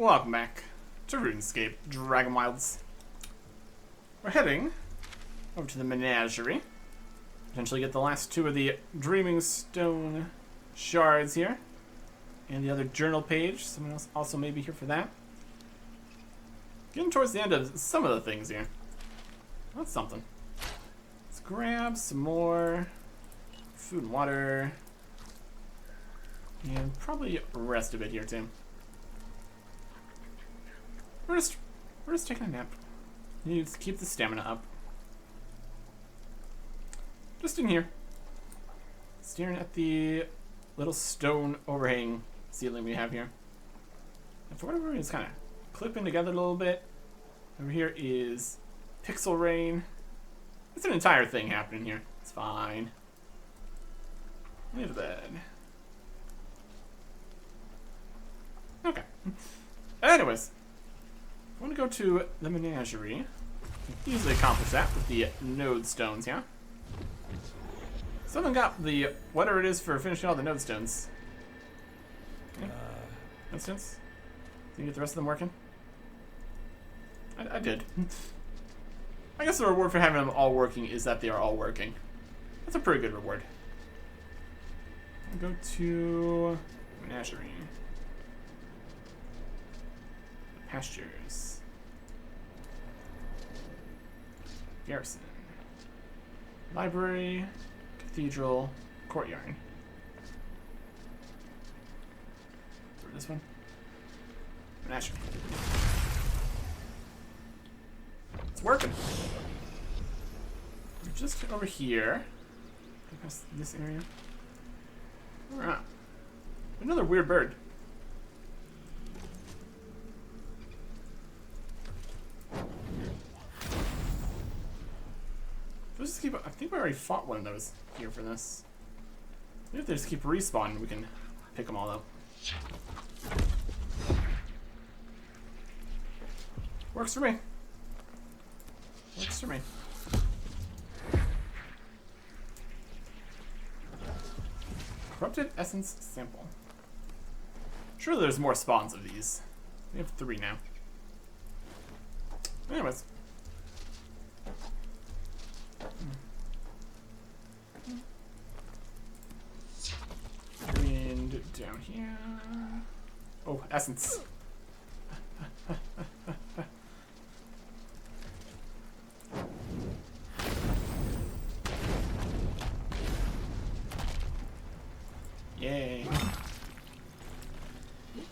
Welcome back to RuneScape Dragonwilds. We're heading over to the menagerie. Potentially get the last two of the Dreaming Stone Shards here. And the other journal page. Someone else also may be here for that. Getting towards the end of some of the things here. That's something. Let's grab some more food and water. And probably rest a bit here too. We're just taking a nap. Need to keep the stamina up. Just in here. Staring at the little stone overhang ceiling we have here. And for whatever reason, it's kind of clipping together a little bit. Over here is Pixel Rain. It's an entire thing happening here. It's fine. Leave to bed. Okay. Anyways. I want to go to the menagerie. You can easily accomplish that with the node stones, yeah? Someone got the whatever it is for finishing all the node stones. Okay. Node stones? Did you get the rest of them working? I did. I guess the reward for having them all working is that they are all working. That's a pretty good reward. I'll go to menagerie. Pastures. Garrison. Library. Cathedral. Courtyard. Through this one. Menagerie. It's working. We're just over here. Across this area. Alright. Another weird bird. Let's just keep. I think we already fought one of those here for this. Maybe if they just keep respawning, we can pick them all up. Works for me. Works for me. Corrupted Essence Sample. Surely there's more spawns of these. We have 3 now. Anyways. And down here. Oh, essence. Yay.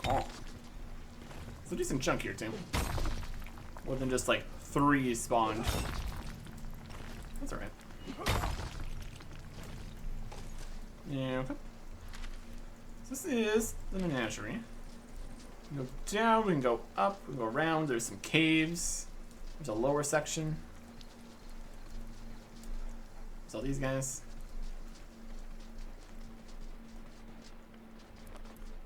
Oh. It's a decent chunk here, too. More than just like 3 spawned. That's alright. Yeah, okay. So this is the menagerie. We can go down, we can go up, we can go around. There's some caves. There's a lower section. There's all these guys.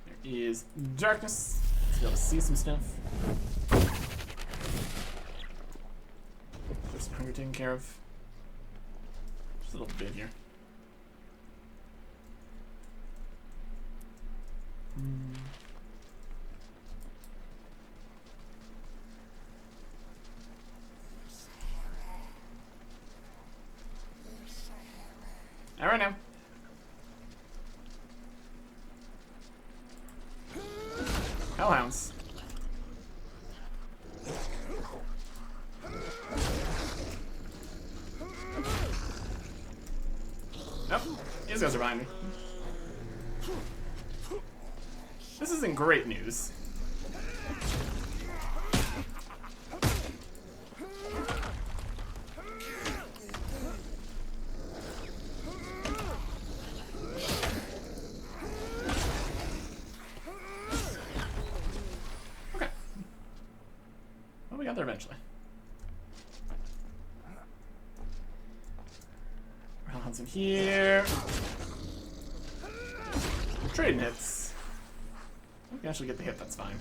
There is darkness. To be able to see some stuff. There's some hunger taken care of. Just a little bit here. All right now. Hellhounds. Nope. These guys are behind me. This isn't great news. Okay. Well, we got there eventually. Rounds in here. Trading hits. We can actually get the hit, that's fine.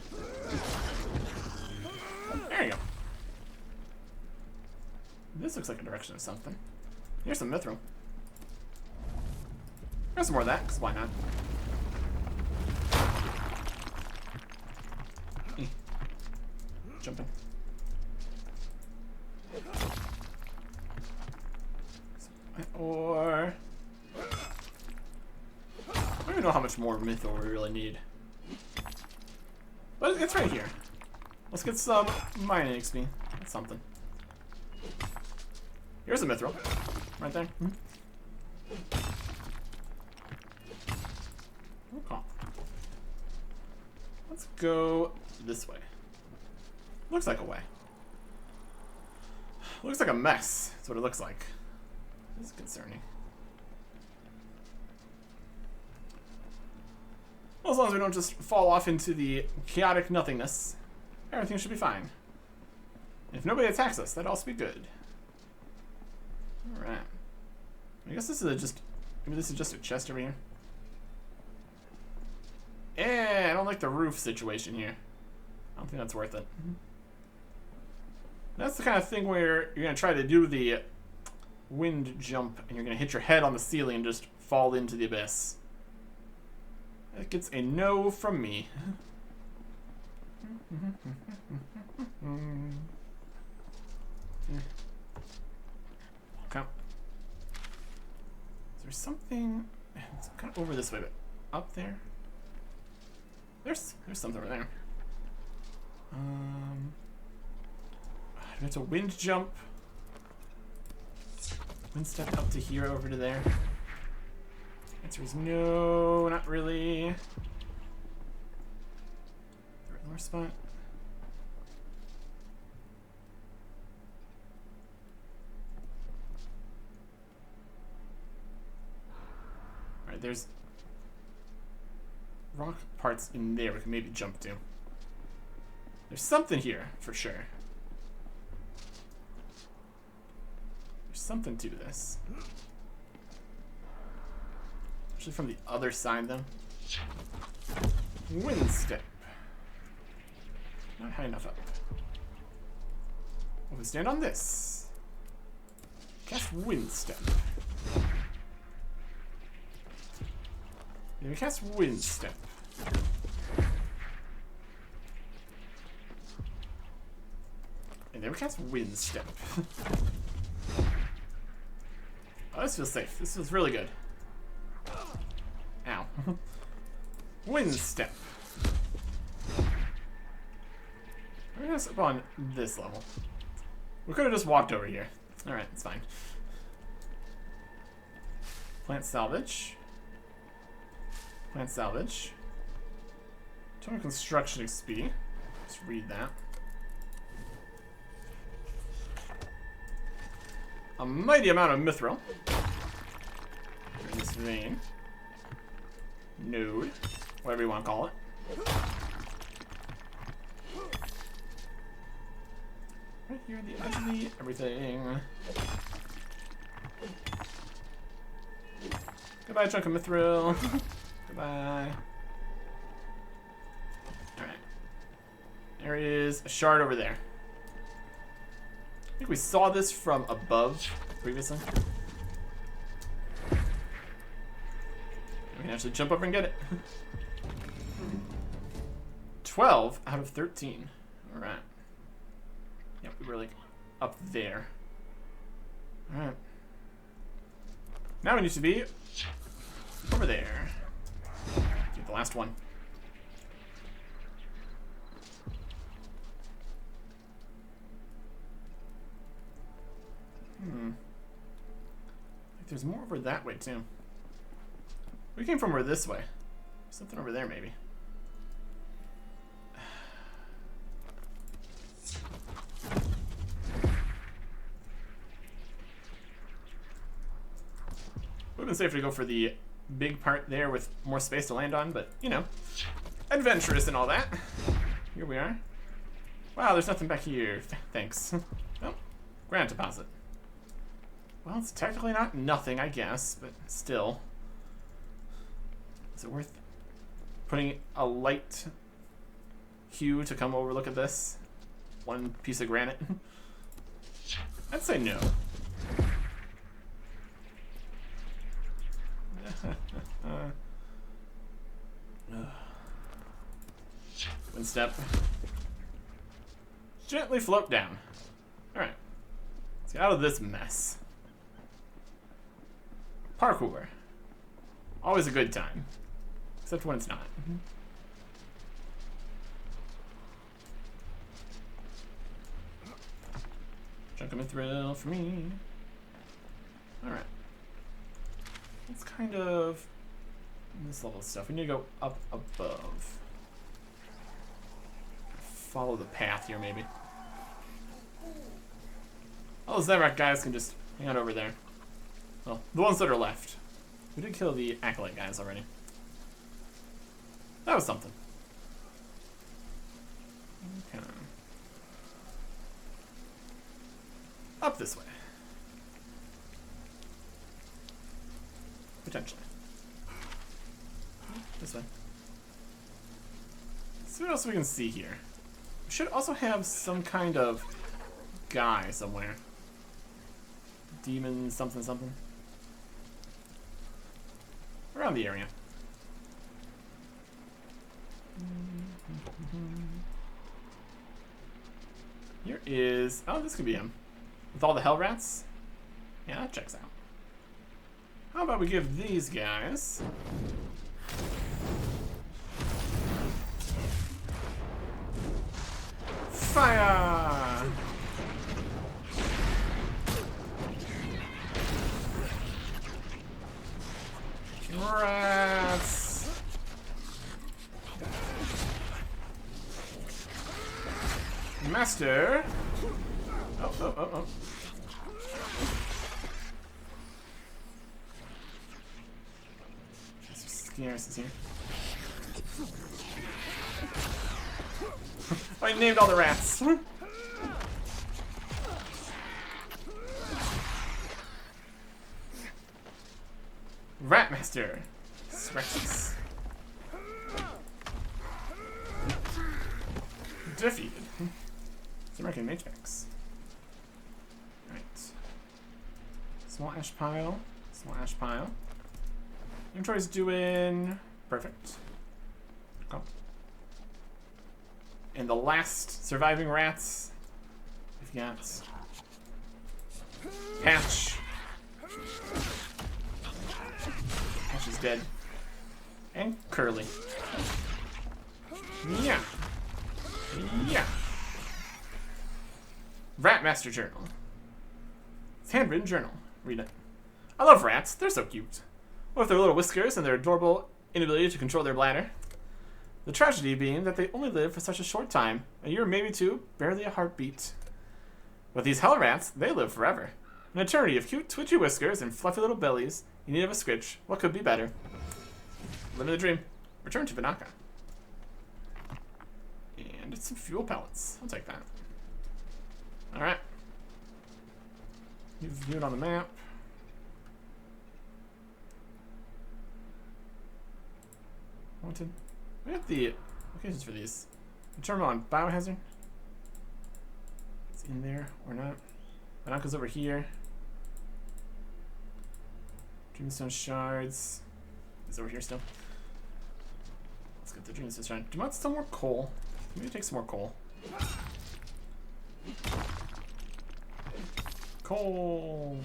There you go. This looks like a direction of something. Here's some mithril. There's some more of that, because why not? jumping. Or I don't even know how much more mithril we really need. But it's right here. Let's get some mining XP. That's something. Here's a mithril. Right there. Okay. Let's go this way. Looks like a way. Looks like a mess. That's what it looks like. This is concerning. Well, as long as we don't just fall off into the chaotic nothingness, everything should be fine. If nobody attacks us, that'd also be good. Alright. I guess this is maybe this is just a chest over here. I don't like the roof situation here. I don't think that's worth it. That's the kind of thing where you're going to try to do the wind jump and you're going to hit your head on the ceiling and just fall into the abyss. That gets a no from me. Okay. Is there something? It's kind of over this way, but up there? There's something over there. It's a wind jump. Wind step up to here, over to there. Answer is no, not really. Is there another spot? Alright, there's rock parts in there we can maybe jump to. There's something here, for sure. There's something to this. Actually from the other side, though. Wind step. Not high enough up. We'll stand on this. Cast wind step. Then we cast wind step. And then we cast wind step. Oh, this feels safe. This feels really good. Ow. Wind step. We're gonna up on this level. We could have just walked over here. Alright, it's fine. Plant salvage. Plant salvage. Total construction XP. Let's read that. A mighty amount of mithril. In this vein. Node. Whatever you want to call it. Right here at the edge of the everything. Goodbye, chunk of mithril. Goodbye. Alright. There is a shard over there. I think we saw this from above previously. We can actually jump over and get it. 12 out of 13. Alright. Yep, we were like up there. Alright. Now we need to be over there. Get the last one. I think there's more over that way too. We came from over this way. Something over there maybe. Would have been safer to go for the big part there with more space to land on, but you know, adventurous and all that. Here we are. Wow, there's nothing back here. Thanks. Oh, granite deposit. Well, it's technically not nothing, I guess, but still. Is it worth putting a light hue to come over look at this? One piece of granite? I'd say no. Wind step. gently float down. Alright. Let's get out of this mess. Parkour. Always a good time. Except when it's not. Chunk of mithril for me. Alright. That's kind of this level of stuff. We need to go up above. Follow the path here, maybe. All those Zemrak guys can just hang out over there. Well, the ones that are left. We did kill the Acolyte guys already. That was something. Okay. Up this way. Potentially. This way. Let's see what else we can see here. We should also have some kind of guy somewhere. Demon something something. Around the area. Here is... Oh, this could be him. With all the hell rats? Yeah, that checks out. How about we give these guys... Fire! Rats! Master! Oh. Scares us here. I named all the rats. Ratmaster. Rexus. Defeated. It's American Matrix. Right. Small ash pile. Small ash pile. Inventory's doing perfect. Go. And the last surviving rats, we've got Patch. Patch is dead. And Curly. Yeah. Yeah. Ratmaster Journal. It's a handwritten journal. Read it. I love rats. They're so cute. With their little whiskers and their adorable inability to control their bladder. The tragedy being that they only live for such a short time, a year maybe two, barely a heartbeat. With these hell rats, they live forever. An eternity of cute, twitchy whiskers and fluffy little bellies in need of a scritch. What could be better? Living the dream. Return to Vinaka. And it's some fuel pellets. I'll take that. Alright. You view it on the map. Wanted. We have the locations for these. Terminal on Biohazard. It's in there or not. Vinaka's over here. Dreamstone Shards is over here still. Let's get the Dreamstone Shard. Do you want some more coal? Maybe take some more coal. Coal.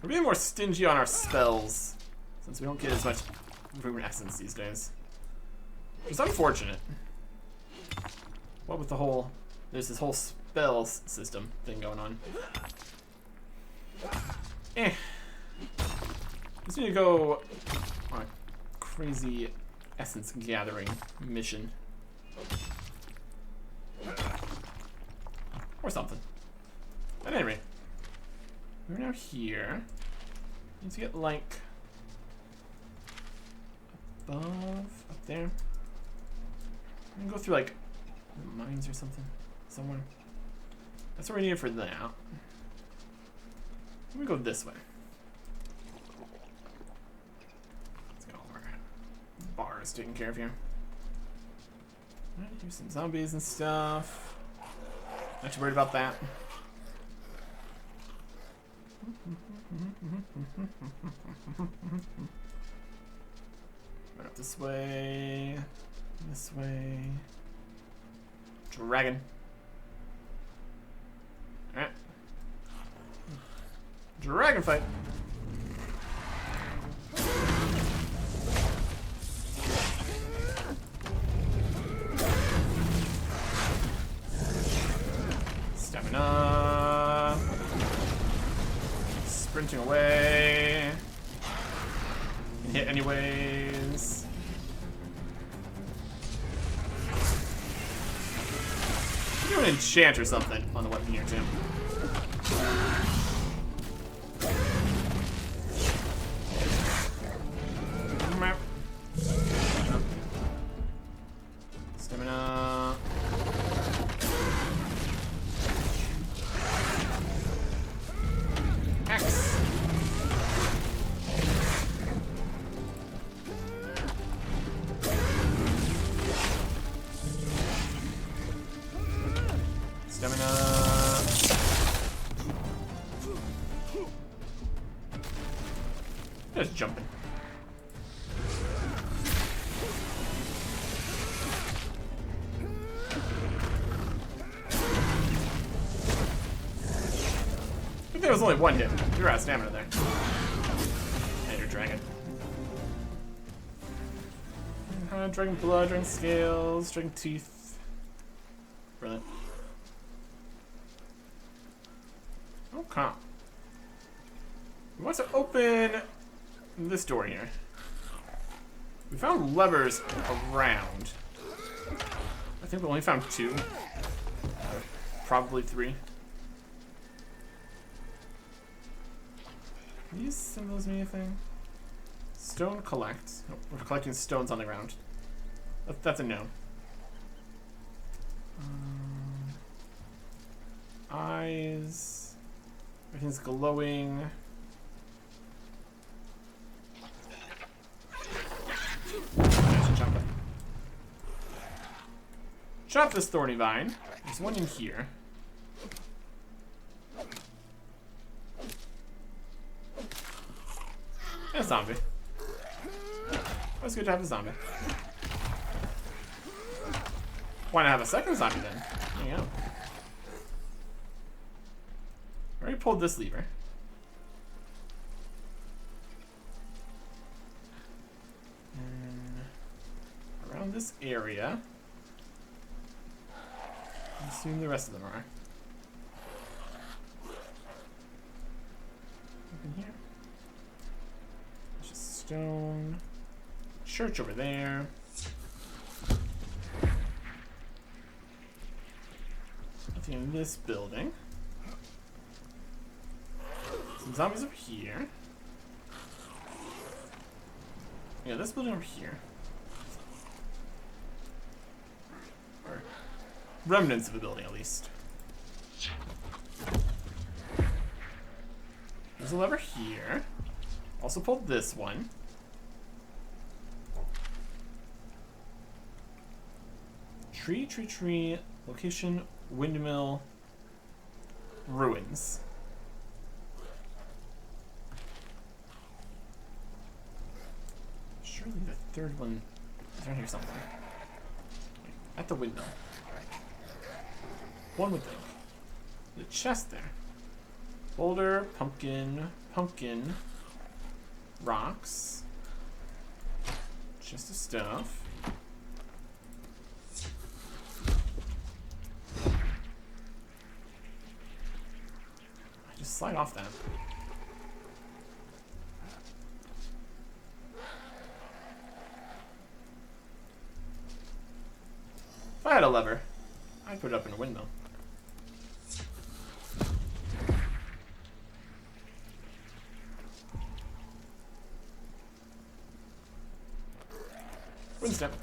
We're being more stingy on our spells since we don't get as much Rune Essence these days. Which is unfortunate. What with the whole... There's this whole spells system thing going on. Just need to go on a crazy essence gathering mission. Or something. At any rate, we're now here. Need to get like above, up there. I'm gonna go through like the mines or something, somewhere. That's what we need for that. Let me go this way. Let's go over. Bar is taken care of here. Do some zombies and stuff. Not too worried about that. Right up this way. This way. Dragon. Alright. Dragon fight. Stamina. Sprinting away. Can hit anyways. Do an enchant or something on the weapon here too. Stamina. X. Stamina. Just jumping. I think there was only one hit. You're out of stamina there. And your dragon. Dragon blood, dragon scales, dragon teeth. Brilliant. Okay. We want to open this door here. We found levers around. I think we only found 2. Probably 3. These symbols mean anything? Stone collect. Oh, we're collecting stones on the ground. That's a no. Eyes. Everything's glowing. Chop this thorny vine. There's one in here. And a zombie. Always good to have a zombie. Why not have a second zombie then? There you go. I already pulled this lever. And around this area. I assume the rest of them are. Open here. There's just stone. Church over there. Nothing in this building. Some zombies over here. Yeah, this building over here. Or remnants of a building, at least. There's a lever here. Also pulled this one. Tree. Location, windmill, ruins. Surely the third one is around here somewhere. At the windmill. One would think. The chest there. Boulder, pumpkin, rocks. Chest of stuff. I just slide off that. If I had a lever, I'd put it up in a windmill. Wind step.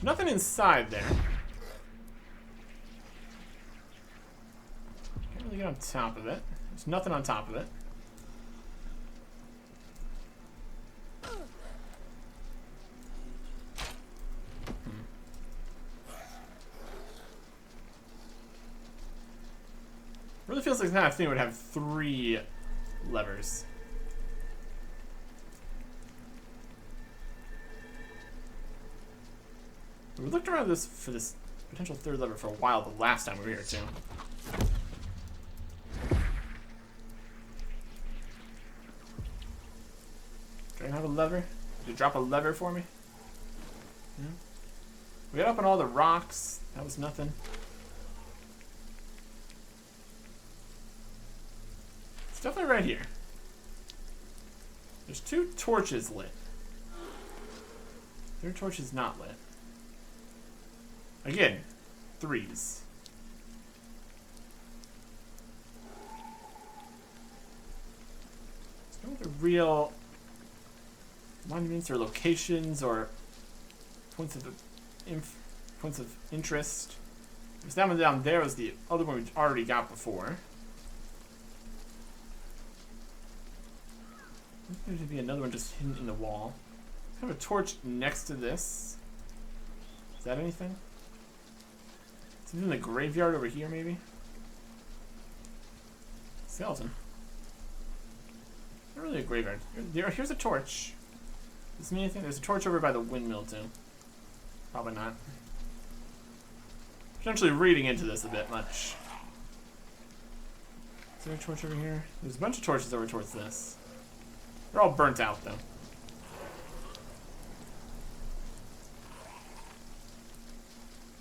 Nothing inside there. Can't really get on top of it. There's nothing on top of it. Really feels like that thing would have 3 levers. We looked around this for this potential third lever for a while the last time we were here, too. Do I have a lever? Did you drop a lever for me? Yeah. We got up on all the rocks. That was nothing. It's definitely right here. There's 2 torches lit. Third torch is not lit. Again, 3s. There's no other real monuments or locations or points of interest. There's that one down there. Was the other one we already got before. There should be another one just hidden in the wall. I have a torch next to this. Is that anything? Is it in the graveyard over here, maybe? Skeleton. Not really a graveyard. Here's a torch. Does this mean anything? There's a torch over by the windmill, too. Probably not. Potentially reading into this a bit much. Is there a torch over here? There's a bunch of torches over towards this. They're all burnt out, though.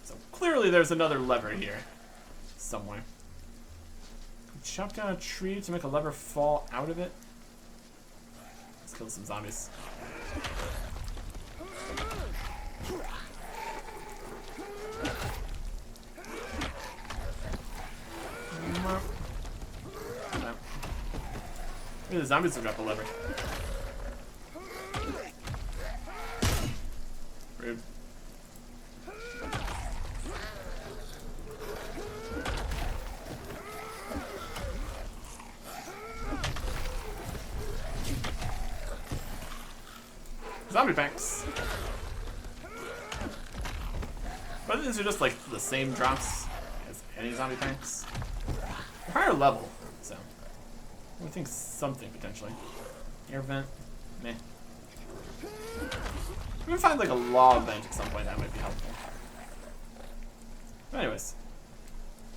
So clearly there's another lever here. Somewhere. Chop down a tree to make a lever fall out of it. Let's kill some zombies. Maybe the zombies will drop the lever. Rude. Zombie banks. But these are just like the same drops as any zombie banks. They're higher level, so I would think something potentially. Air vent, meh. We can find like a lava vent at some point. That might be helpful. But anyways,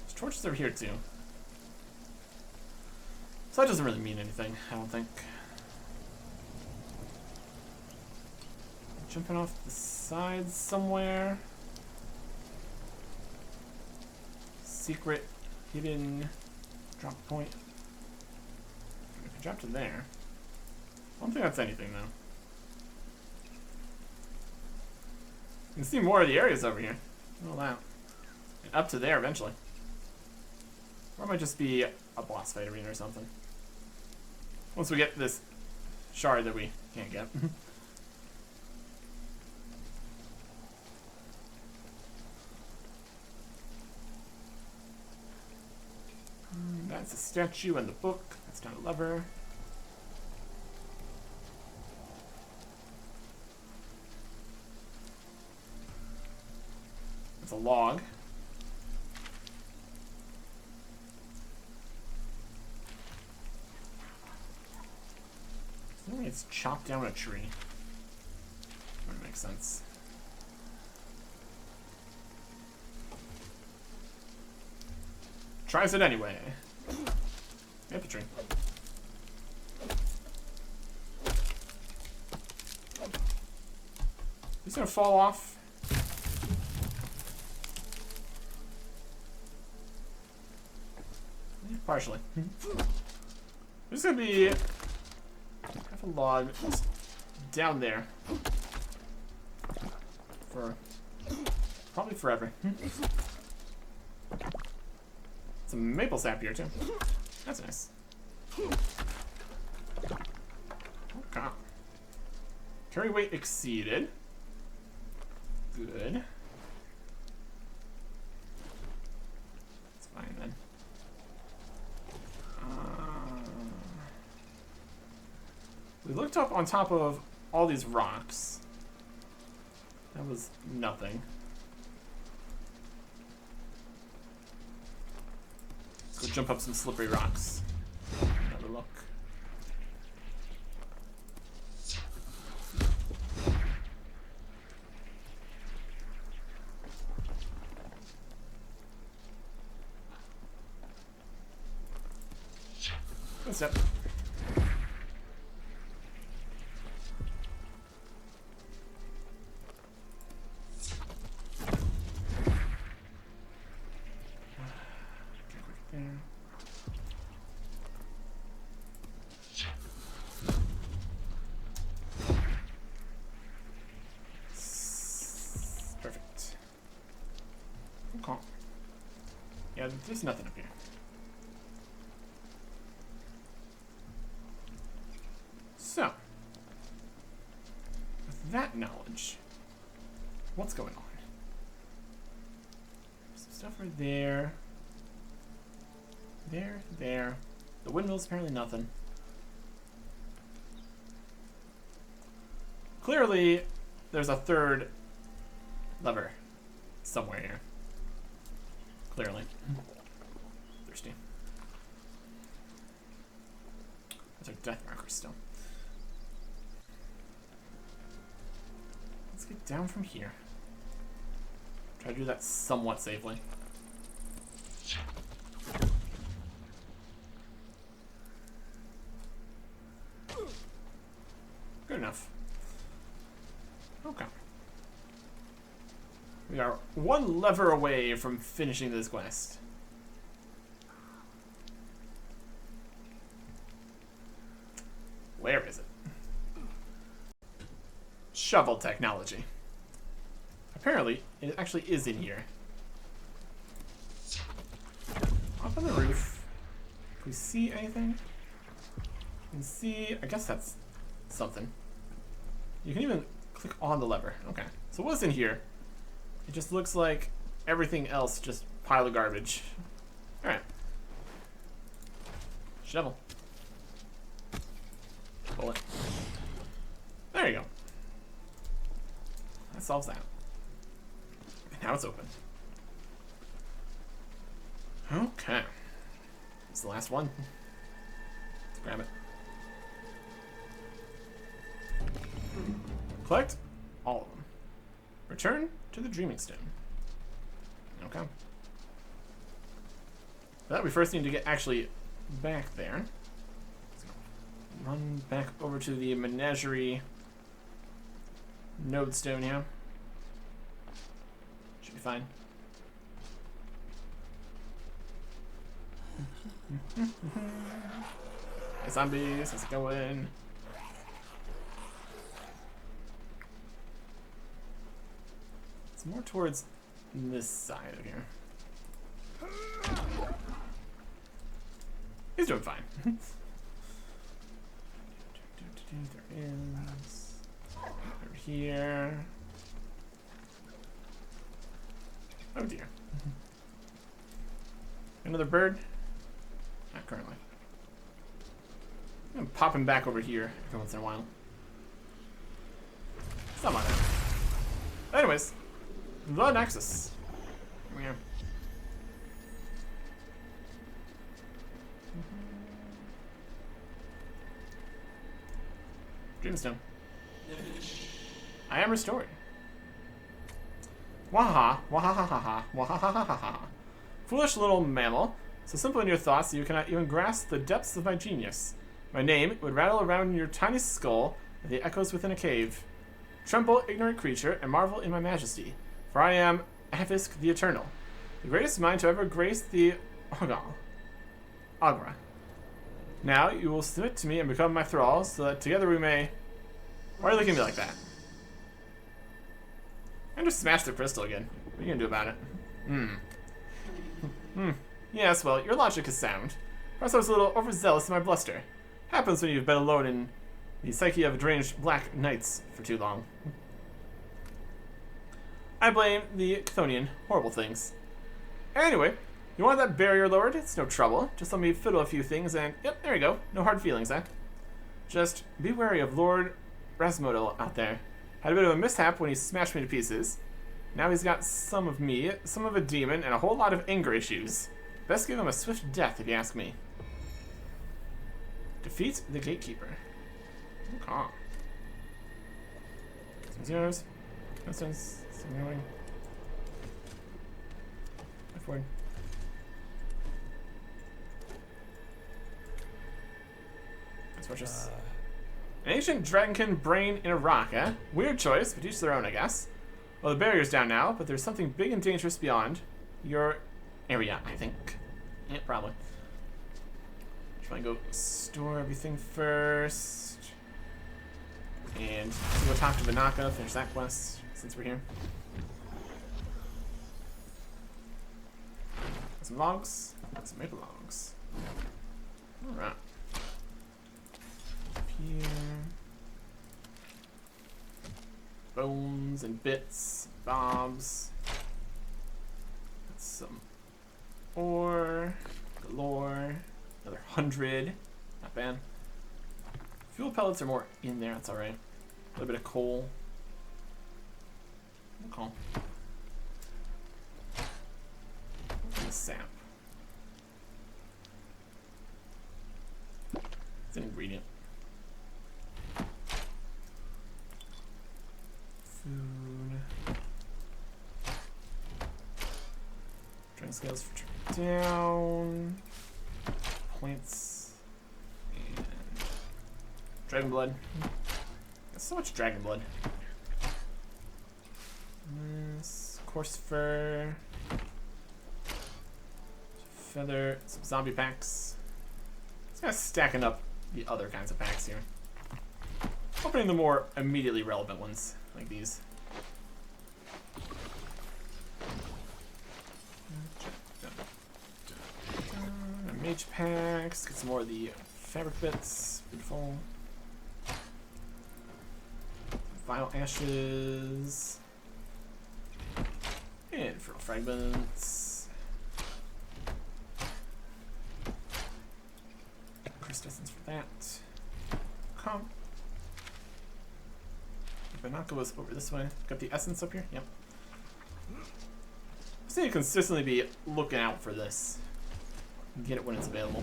there's torches over here too. So that doesn't really mean anything, I don't think. Jumping off the sides somewhere. Secret, hidden drop point. I could drop to there. I don't think that's anything though. You can see more of the areas over here. All that. And up to there eventually. Or it might just be a boss fight arena or something. Once we get this shard that we can't get. That's a statue and the book. That's not a lever. It's a log. I think it's chopped down a tree. That makes sense. Tries it anyway. Hit the tree. He's gonna fall off. Partially. There's gonna be half a log just down there for probably forever. Some maple sap here too. That's nice. Okay. Carry weight exceeded. Good. It's fine then. We looked up on top of all these rocks. That was nothing. Let's go jump up some slippery rocks. Another look. Good step. Perfect. Okay. Yeah, there's nothing up here. So, with that knowledge, what's going on? Some stuff right there. There. The windmill's apparently nothing. Clearly, there's a third lever somewhere here. Clearly. Thirsty. Those are death markers still. Let's get down from here. Try to do that somewhat safely. Good enough. Okay. We are one lever away from finishing this quest. Where is it? Shovel technology. Apparently, it actually is in here. Up on the roof. Can we see anything? You can see, I guess that's something. You can even click on the lever. Okay. So what's in here? It just looks like everything else, just pile of garbage. Alright. Shovel. Bullet. There you go. That solves that. And now it's open. Okay. It's the last one. Let's grab it. Collect all of them. Return to the Dreaming Stone. Okay. For that, we first need to get actually back there. Run back over to the Menagerie Node Stone here. Should be fine. Hey zombies, how's it going? It's more towards this side of here. He's doing fine. There is over here. Oh dear. Another bird? Not currently. I'm popping back over here every once in a while. Some on it. Anyways, the Nexus. Here we are. Dreamstone. I am restored. Waha, wahahaha, wahahaha. Foolish little mammal, so simple in your thoughts that you cannot even grasp the depths of my genius. My name would rattle around in your tiny skull like the echoes within a cave. Tremble, ignorant creature, and marvel in my majesty, for I am Avisk the Eternal, the greatest mind to ever grace the Agra. Now you will submit to me and become my thrall, so that together we may... Why are you looking at me like that? I just smashed the crystal again. What are you gonna do about it? Yes, well, your logic is sound. Perhaps I was a little overzealous in my bluster. Happens when you've been alone in the psyche of deranged black knights for too long. I blame the Chthonian. Horrible things. Anyway, you want that barrier lowered? It's no trouble. Just let me fiddle a few things and... Yep, there you go. No hard feelings, eh? Just be wary of Lord Rasmodel out there. Had a bit of a mishap when he smashed me to pieces. Now he's got some of me, some of a demon, and a whole lot of anger issues. Best give him a swift death, if you ask me. Defeat the Gatekeeper. Okay. Some zeros. Constance. Some annoying. Forward. Torches. An ancient dragonkin brain in a rock, eh? Weird choice, but each their own, I guess. Well, the barrier's down now, but there's something big and dangerous beyond your area, I think. Yeah, probably. Just want to go store everything first. And go talk to Banaka, finish that quest, since we're here. Some logs. Some maple logs. Alright. Up here. Bones and bits, bobs. That's some ore, galore, another 100, not bad. Fuel pellets are more in there, that's alright. A little bit of coal. Okay. And the sap. It's an ingredient. Food. Dragon scales for down. Plants. And dragon blood. Got so much dragon blood. This coarse fur. Feather. Some zombie packs. Just kind of stacking up the other kinds of packs here. Opening the more immediately relevant ones, like these. Mage packs, get some more of the fabric bits. Beautiful. Vile ashes. And fertile fragments. Crystal essence for that. Come. Banaka was over this way. Got the essence up here? Yep. I just need to consistently be looking out for this. Get it when it's available.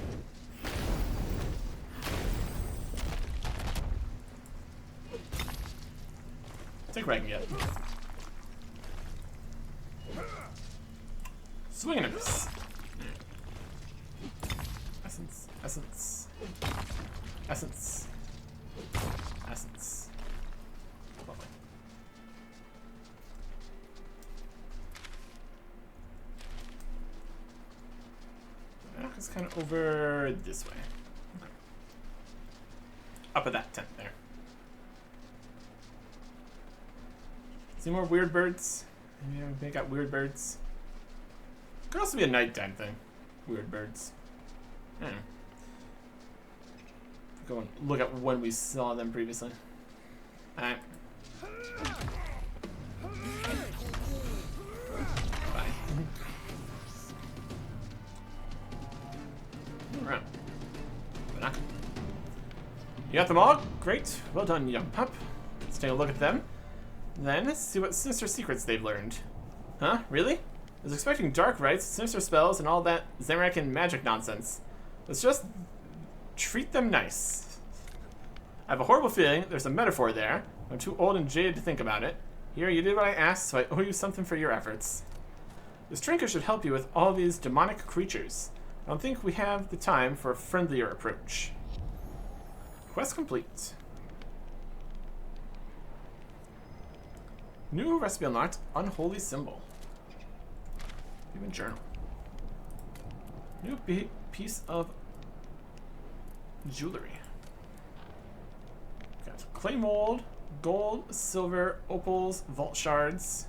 Take what I can get. Swing and a miss. Essence. Essence. Essence. Essence. Lovely. It's kind of over this way. Okay. Up at that tent there. See more weird birds? Yeah, they got weird birds. Could also be a nighttime thing. Weird birds. I don't know. Go and look at when we saw them previously. Alright. Bye. Alright. You got them all? Great. Well done, young pup. Let's take a look at them. Then, see what sinister secrets they've learned. Huh? Really? I was expecting dark rites, sinister spells, and all that Zamorakan magic nonsense. Let's just treat them nice. I have a horrible feeling there's a metaphor there. I'm too old and jaded to think about it. Here, you did what I asked, so I owe you something for your efforts. This trinket should help you with all these demonic creatures. I don't think we have the time for a friendlier approach. Quest complete. New recipe unlocked. Unholy symbol. Even journal. New piece of jewelry. Got clay mold, gold, silver, opals, vault shards.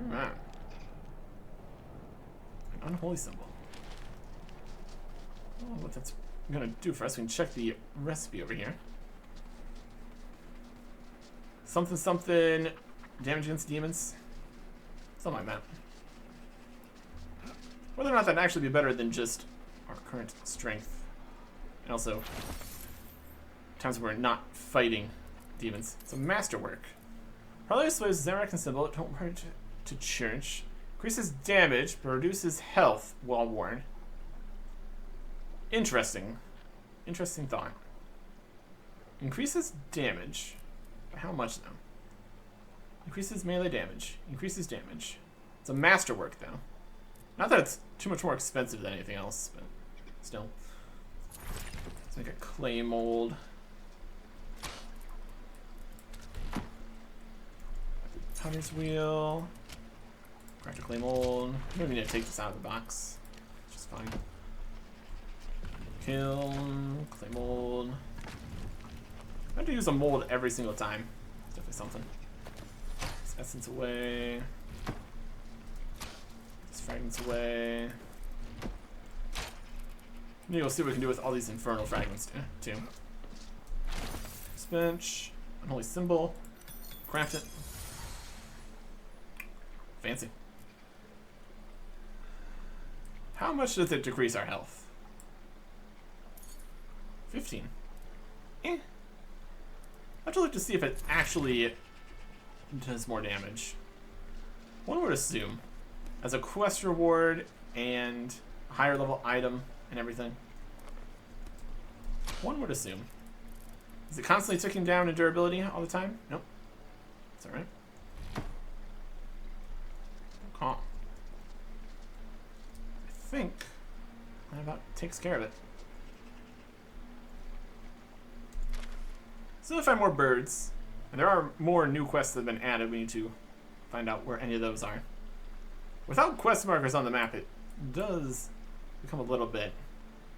Alright. An unholy symbol. Oh, what that's gonna do for us. We can check the recipe over here. Something, something. Damage against demons. Something like that. Whether or not that'd actually be better than just our current strength. And also, times we're not fighting demons. It's a masterwork. Probably displays Zamorakan symbol. Don't wear it to church. Increases damage, but reduces health while worn. Interesting. Interesting thought. Increases damage. By how much though? Increases melee damage. Increases damage. It's a masterwork though. Not that it's too much more expensive than anything else, but still. Let's make a clay mold. Potter's wheel. Craft a clay mold. I don't even need to take this out of the box. Which is fine. Kiln, clay mold. I have to use a mold every single time. It's definitely something. This essence away. This fragments away. Maybe we'll see what we can do with all these infernal fragments too. This bench, unholy symbol, craft it. Fancy. How much does it decrease our health? 15. Eh. I have to look to see if it actually does more damage. One would assume, as a quest reward and a higher level item and everything. One would assume. Is it constantly ticking down in durability all the time? Nope. That's alright. I think that about takes care of it. So to find more birds, and there are more new quests that have been added, we need to find out where any of those are. Without quest markers on the map, it does become a little bit,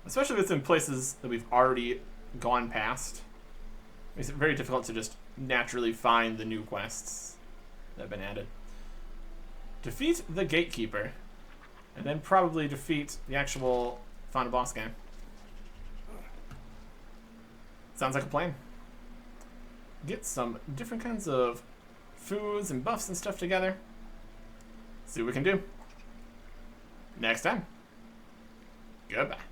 especially if it's in places that we've already gone past. It makes it very difficult to just naturally find the new quests that have been added. Defeat the gatekeeper, and then probably defeat the actual final boss guy. Sounds like a plan. Get some different kinds of foods and buffs and stuff together. See what we can do. Next time. Goodbye.